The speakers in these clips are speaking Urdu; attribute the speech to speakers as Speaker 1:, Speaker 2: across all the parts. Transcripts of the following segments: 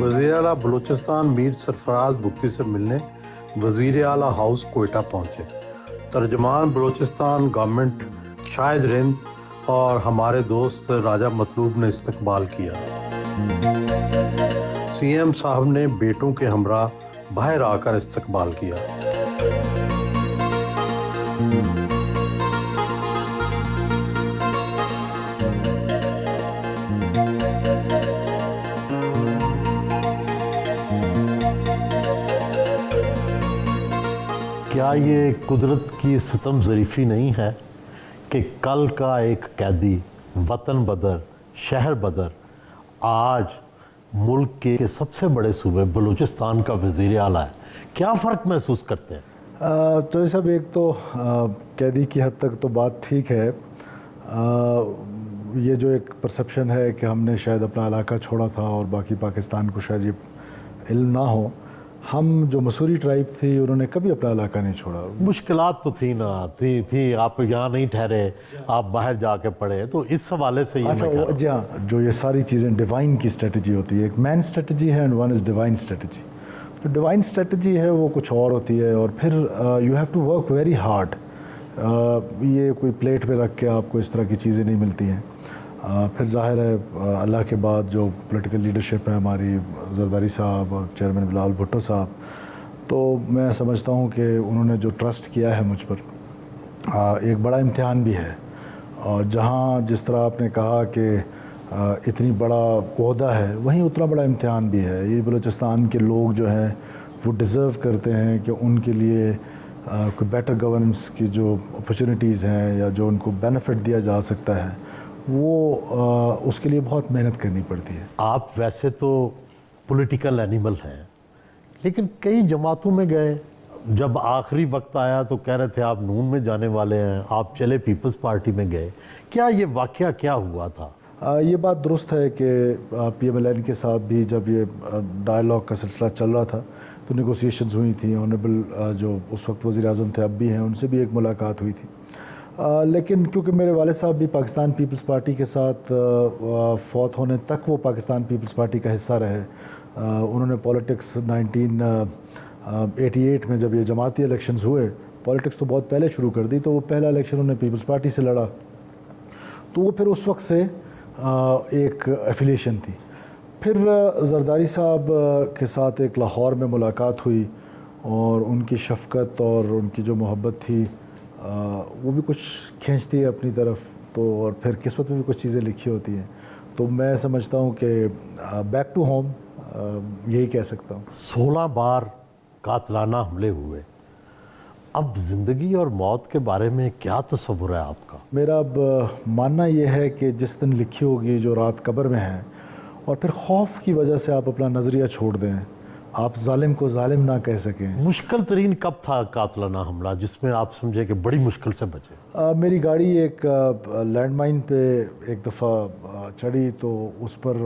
Speaker 1: وزیر اعلیٰ بلوچستان میر سرفراز بگٹی سے ملنے وزیر اعلیٰ ہاؤس کوئٹہ پہنچے۔ ترجمان بلوچستان گورنمنٹ شاہد رند اور ہمارے دوست راجہ مطلوب نے استقبال کیا۔ سی ایم صاحب نے بیٹوں کے ہمراہ باہر آ کر استقبال کیا۔
Speaker 2: کیا یہ قدرت کی ستم ظریفی نہیں ہے کہ کل کا ایک قیدی وطن بدر شہر بدر آج ملک کے سب سے بڑے صوبے بلوچستان کا وزیر اعلیٰ ہے؟ کیا فرق محسوس کرتے ہیں؟
Speaker 3: تو یہ سب ایک تو قیدی کی حد تک تو بات ٹھیک ہے۔ یہ جو ایک پرسپشن ہے کہ ہم نے شاید اپنا علاقہ چھوڑا تھا اور باقی پاکستان کو شاید یہ علم نہ ہو، ہم جو مسوری ٹرائب تھی انہوں نے کبھی اپنا علاقہ نہیں چھوڑا۔
Speaker 2: مشکلات تو تھی نا، تھی آپ یہاں نہیں ٹھہرے، آپ باہر جا کے پڑھے، تو اس حوالے سے یہ میں کہہ رہا ہوں۔
Speaker 3: جی ہاں، جو یہ ساری چیزیں ڈیوائن کی اسٹریٹجی ہوتی ہے، ایک مین اسٹریٹجی ہے and one is divine strategy. تو ڈیوائن اسٹریٹجی ہے وہ کچھ اور ہوتی ہے، اور پھر you have to work very hard. یہ کوئی پلیٹ پہ رکھ کے آپ کو اس طرح کی چیزیں نہیں ملتی ہیں۔ پھر ظاہر ہے اللہ کے بعد جو پولیٹیکل لیڈرشپ ہے ہماری، زرداری صاحب اور چیئرمین بلاول بھٹو صاحب، تو میں سمجھتا ہوں کہ انہوں نے جو ٹرسٹ کیا ہے مجھ پر، ایک بڑا امتحان بھی ہے۔ اور جہاں جس طرح آپ نے کہا کہ اتنی بڑا عہدہ ہے، وہیں اتنا بڑا امتحان بھی ہے۔ یہ بلوچستان کے لوگ جو ہیں وہ ڈیزرو کرتے ہیں کہ ان کے لیے کوئی بیٹر گورننس کی جو اپرچونیٹیز ہیں یا جو ان کو بینیفٹ دیا جا سکتا ہے، وہ اس کے لیے بہت محنت کرنی پڑتی ہے۔
Speaker 2: آپ ویسے تو پولیٹیکل اینیمل ہیں، لیکن کئی جماعتوں میں گئے، جب آخری وقت آیا تو کہہ رہے تھے آپ نون میں جانے والے ہیں، آپ چلے پیپلز پارٹی میں گئے۔ کیا یہ واقعہ کیا ہوا تھا؟
Speaker 3: یہ بات درست ہے کہ پی ایم ایل این کے ساتھ بھی جب یہ ڈائلاگ کا سلسلہ چل رہا تھا تو نیگوسیشنز ہوئی تھیں۔ آنریبل جو اس وقت وزیر اعظم تھے اب بھی ہیں، ان سے بھی ایک ملاقات ہوئی تھی۔ لیکن کیونکہ میرے والد صاحب بھی پاکستان پیپلز پارٹی کے ساتھ فوت ہونے تک وہ پاکستان پیپلز پارٹی کا حصہ رہے، انہوں نے پولیٹکس 1988 میں جب یہ جماعتی الیکشنز ہوئے، پولیٹکس تو بہت پہلے شروع کر دی، تو وہ پہلا الیکشن انہوں نے پیپلز پارٹی سے لڑا، تو وہ پھر اس وقت سے ایک ایفیلیشن تھی۔ پھر زرداری صاحب کے ساتھ ایک لاہور میں ملاقات ہوئی، اور ان کی شفقت اور ان کی جو محبت تھی وہ بھی کچھ کھینچتی ہے اپنی طرف، تو اور پھر قسمت میں بھی کچھ چیزیں لکھی ہوتی ہیں۔ تو میں سمجھتا ہوں کہ بیک ٹو ہوم یہی کہہ سکتا ہوں۔
Speaker 2: 16 بار قاتلانہ حملے ہوئے، اب زندگی اور موت کے بارے میں کیا تصور ہے آپ کا؟
Speaker 3: میرا اب ماننا یہ ہے کہ جس دن لکھی ہوگی جو رات قبر میں ہے، اور پھر خوف کی وجہ سے آپ اپنا نظریہ چھوڑ دیں، آپ ظالم کو ظالم نہ کہہ سکیں۔
Speaker 2: مشکل ترین کب تھا قاتلانہ حملہ جس میں آپ سمجھے کہ بڑی مشکل سے بچے؟
Speaker 3: میری گاڑی ایک لینڈ مائن پہ ایک دفعہ چڑھی، تو اس پر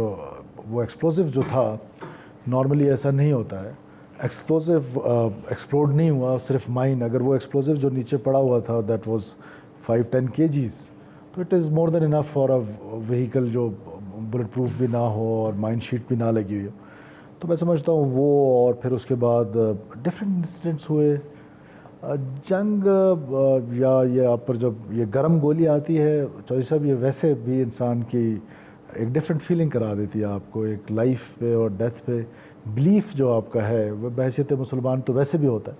Speaker 3: وہ ایکسپلوزیو جو تھا، نارملی ایسا نہیں ہوتا ہے، ایکسپلوزیو ایکسپلوڈ نہیں ہوا، صرف مائن، اگر وہ ایکسپلوزیو جو نیچے پڑا ہوا تھا دیٹ واز 5-10 kgs، تو it is more than enough for a vehicle جو بلٹ پروف بھی نہ ہو اور مائن شیٹ بھی نہ لگی ہوئی ہو۔ تو میں سمجھتا ہوں وہ، اور پھر اس کے بعد ڈفرینٹ انسیڈنٹس ہوئے، جنگ یا یہ آپ پر جب یہ گرم گولی آتی ہے چودھری صاحب، یہ ویسے بھی انسان کی ایک ڈفرینٹ فیلنگ کرا دیتی ہے آپ کو، ایک لائف پہ اور ڈیتھ پہ بلیف جو آپ کا ہے وہ بحیثیت مسلمان تو ویسے بھی ہوتا ہے،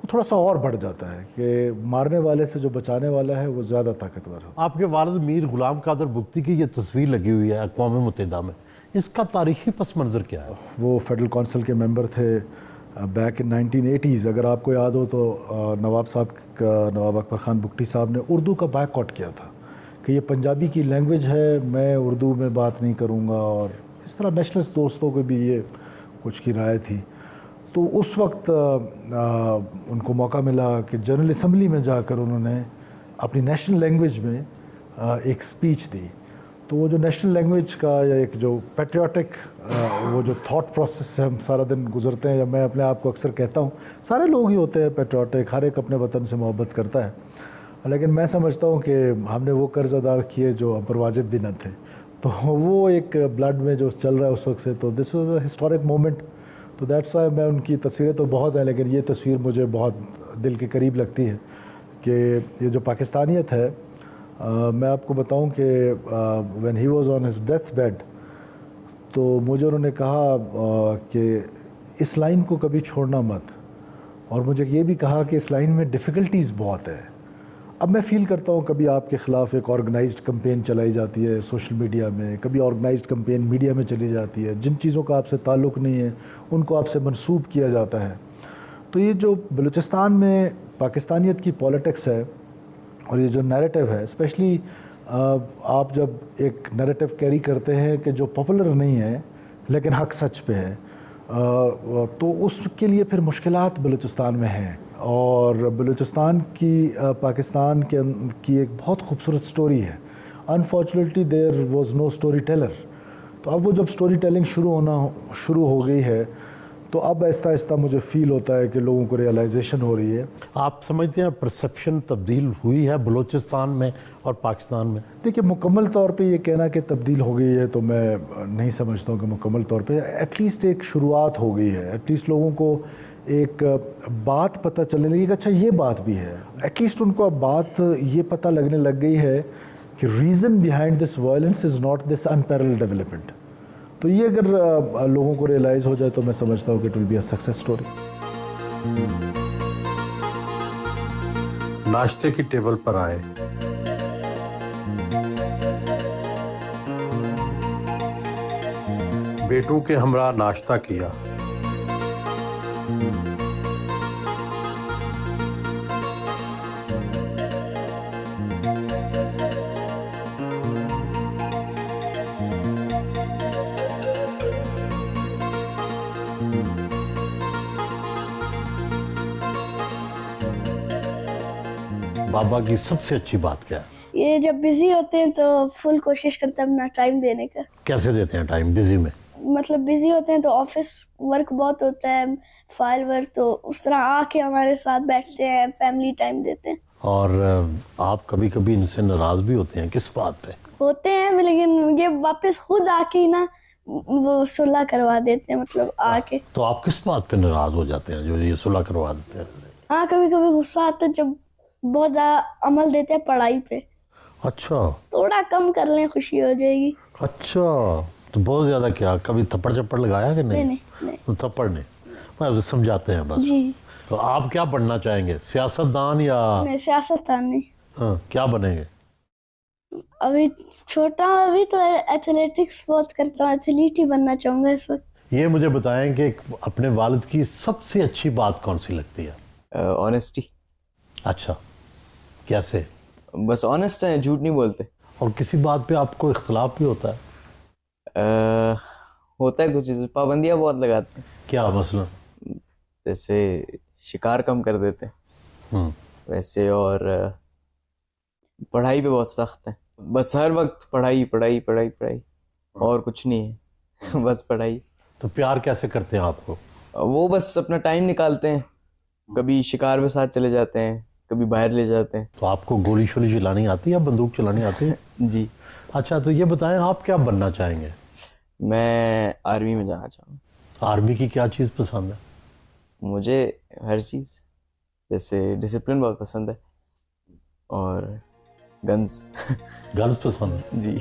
Speaker 3: وہ تھوڑا سا اور بڑھ جاتا ہے کہ مارنے والے سے جو بچانے والا ہے وہ زیادہ طاقتور ہے۔
Speaker 2: آپ کے والد میر غلام قادر بگٹی کی یہ تصویر لگی ہوئی ہے اقوام متحدہ میں، اس کا تاریخی پس منظر کیا ہے؟
Speaker 3: وہ فیڈرل کونسل کے ممبر تھے بیک ان 1980s، اگر آپ کو یاد ہو تو نواب صاحب کا، نواب اکبر خان بگٹی صاحب نے اردو کا بائیک آؤٹ کیا تھا کہ یہ پنجابی کی لینگویج ہے، میں اردو میں بات نہیں کروں گا، اور اس طرح نیشنلسٹ دوستوں کو بھی یہ کچھ کی رائے تھی۔ تو اس وقت ان کو موقع ملا کہ جنرل اسمبلی میں جا کر انہوں نے اپنی نیشنل لینگویج میں ایک اسپیچ دی۔ تو وہ جو نیشنل لینگویج کا یا ایک جو پیٹریوٹک وہ جو تھاٹ پروسیس سے ہم سارا دن گزرتے ہیں، یا میں اپنے آپ کو اکثر کہتا ہوں سارے لوگ ہی ہوتے ہیں پیٹریوٹک، ہر ایک اپنے وطن سے محبت کرتا ہے، لیکن میں سمجھتا ہوں کہ ہم نے وہ قرض ادا کیے جو ہم پر واجب بھی نہ تھے۔ تو وہ ایک بلڈ میں جو چل رہا ہے اس وقت سے, تو this was a historic moment. تو دیٹس وائی میں ان کی تصویریں تو بہت ہیں, لیکن یہ تصویر مجھے بہت دل کے قریب لگتی ہے کہ یہ جو پاکستانیت ہے. میں آپ کو بتاؤں کہ when he was on his death bed تو مجھے انہوں نے کہا کہ اس لائن کو کبھی چھوڑنا مت, اور مجھے یہ بھی کہا کہ اس لائن میں ڈیفیکلٹیز بہت ہے. اب میں فیل کرتا ہوں کبھی آپ کے خلاف ایک آرگنائزڈ کمپین چلائی جاتی ہے سوشل میڈیا میں, کبھی آرگنائزڈ کمپین میڈیا میں چلی جاتی ہے, جن چیزوں کا آپ سے تعلق نہیں ہے ان کو آپ سے منسوب کیا جاتا ہے. تو یہ جو بلوچستان میں پاکستانیت کی پولیٹکس ہے اور یہ جو نیریٹو ہے, اسپیشلی آپ جب ایک نیریٹو کیری کرتے ہیں کہ جو پاپولر نہیں ہے لیکن حق سچ پہ ہے, تو اس کے لیے پھر مشکلات بلوچستان میں ہیں. اور بلوچستان کی پاکستان کی ایک بہت خوبصورت سٹوری ہے. Unfortunately there was no story teller. تو اب وہ جب اسٹوری ٹیلنگ شروع ہو گئی ہے تو اب آہستہ آہستہ مجھے فیل ہوتا ہے کہ لوگوں کو ریئلائزیشن ہو رہی ہے.
Speaker 2: آپ سمجھتے ہیں پرسیپشن تبدیل ہوئی ہے بلوچستان میں اور پاکستان میں؟
Speaker 3: دیکھیے مکمل طور پہ یہ کہنا کہ تبدیل ہو گئی ہے تو میں نہیں سمجھتا ہوں کہ مکمل طور پہ. ایٹ لیسٹ ایک شروعات ہو گئی ہے, ایٹ لیسٹ لوگوں کو ایک بات پتہ چلنے لگی کہ اچھا یہ بات بھی ہے. ایٹ لیسٹ ان کو اب بات یہ پتہ لگنے لگ گئی ہے کہ reason behind this violence is not this unparalleled development. تو یہ اگر لوگوں کو ریئلائز ہو جائے تو میں سمجھتا ہوں کہ it will be a success story.
Speaker 1: ناشتے کی ٹیبل پر آئے, بیٹوں کے ہمراہ ناشتہ کیا,
Speaker 2: بابا کی سب سے اچھی بات کیا ہے؟
Speaker 4: یہ جب بزی ہوتے ہیں تو فل کوشش کرتے ہیں اپنا ٹائم دینے کا.
Speaker 2: کیسے دیتے ہیں ٹائم بزی میں؟
Speaker 4: مطلب بزی ہوتے ہیں تو آفس ورک بہت ہوتا ہے, فائل ورک, تو اس طرح آ کے ہمارے ساتھ بیٹھتے ہیں, فیملی ٹائم دیتے ہیں.
Speaker 2: اور آپ کبھی کبھی ان سے ناراض بھی ہوتے ہیں, کس بات پہ
Speaker 4: ہوتے ہیں؟ لیکن یہ واپس خود آ کے نا وہ صلح کروا دیتے ہیں, مطلب آ کے.
Speaker 2: تو آپ کس بات پہ ناراض ہو جاتے ہیں جو یہ صلح کروا دیتے ہیں؟
Speaker 4: ہاں کبھی کبھی غصہ آتا ہے جب بہت زیادہ عمل دیتے ہیں پڑھائی پہ.
Speaker 2: اچھا,
Speaker 4: تھوڑا کم کر لیں خوشی ہو جائے گی.
Speaker 2: اچھا, تو بہت زیادہ کیا کبھی تھپڑ چپڑ لگایا کہ نہیں؟
Speaker 4: نہیں.
Speaker 2: تھپڑ نہیں, سمجھاتے ہیں بس.
Speaker 4: جی.
Speaker 2: تو آپ کیا بننا چاہیں گے, سیاست دان یا؟
Speaker 4: نہیں, سیاست دان نہیں.
Speaker 2: ہاں, کیا بنیں گے؟
Speaker 4: ابھی چھوٹا ہوں, ابھی تو ایتھلیٹکس بہت کرتا ہوں, ایتھلیٹ ہی بننا چاہوں گا اس وقت.
Speaker 2: یہ مجھے بتائیں کہ اپنے والد کی سب سے اچھی بات کون سی لگتی ہے؟
Speaker 5: آنیسٹی.
Speaker 2: اچھا, کیسے؟
Speaker 5: بس آنیسٹ ہیں, جھوٹ نہیں بولتے.
Speaker 2: اور کسی بات پہ آپ کو اختلاف بھی ہوتا ہے؟
Speaker 5: ہوتا ہے کچھ چیز, پابندیاں بہت لگاتے ہیں.
Speaker 2: کیا مثلا؟
Speaker 5: جیسے شکار کم کر دیتے ہیں ویسے, اور پڑھائی پہ بہت سخت ہے. بس ہر وقت پڑھائی پڑھائی پڑھائی پڑھائی, اور کچھ نہیں ہے, بس پڑھائی.
Speaker 2: تو پیار کیسے کرتے ہیں آپ کو؟
Speaker 5: وہ بس اپنا ٹائم نکالتے ہیں, کبھی شکار میں ساتھ چلے جاتے ہیں, کبھی باہر لے جاتے ہیں.
Speaker 2: تو آپ کو گولی شولی چلانی آتی ہے یا بندوق چلانی آتی ہے؟
Speaker 5: جی.
Speaker 2: اچھا, تو یہ بتائیں آپ کیا بننا چاہیں گے؟
Speaker 5: میں آرمی میں جانا چاہوں گا.
Speaker 2: آرمی کی کیا چیز پسند ہے؟
Speaker 5: مجھے ہر چیز, جیسے ڈسپلن بہت پسند ہے, اور گنز.
Speaker 2: گنز پسند ہے؟
Speaker 5: جی.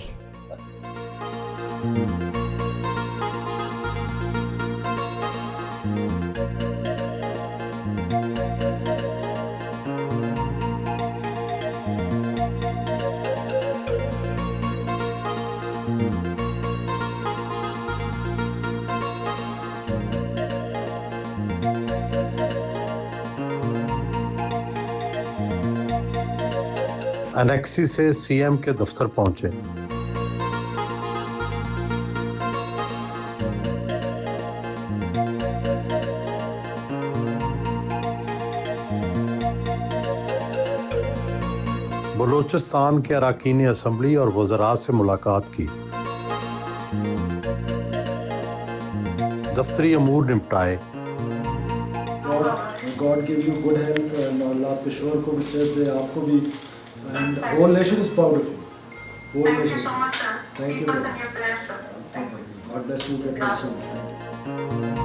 Speaker 1: انیکسی سے سی ایم کے دفتر پہنچے. بلوچستان کے اراکین اسمبلی اور وزراء سے ملاقات کی, دفتری امور نپٹائے.
Speaker 3: God give you good health and اللہ آپ کے شوہر کو بھی صحت دے, آپ کو بھی, and whole nation is proud of you. Whole nation. Thank you.
Speaker 6: Keep us in your prayers, sir. Thank you.
Speaker 3: God bless you. Get well soon. Thank you.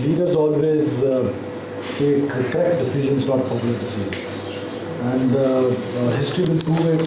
Speaker 3: Leaders always take correct decisions, not popular decisions, and history will prove it.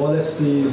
Speaker 3: all SPs,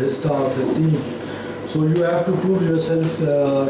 Speaker 3: his staff, his team. So you have to prove yourself,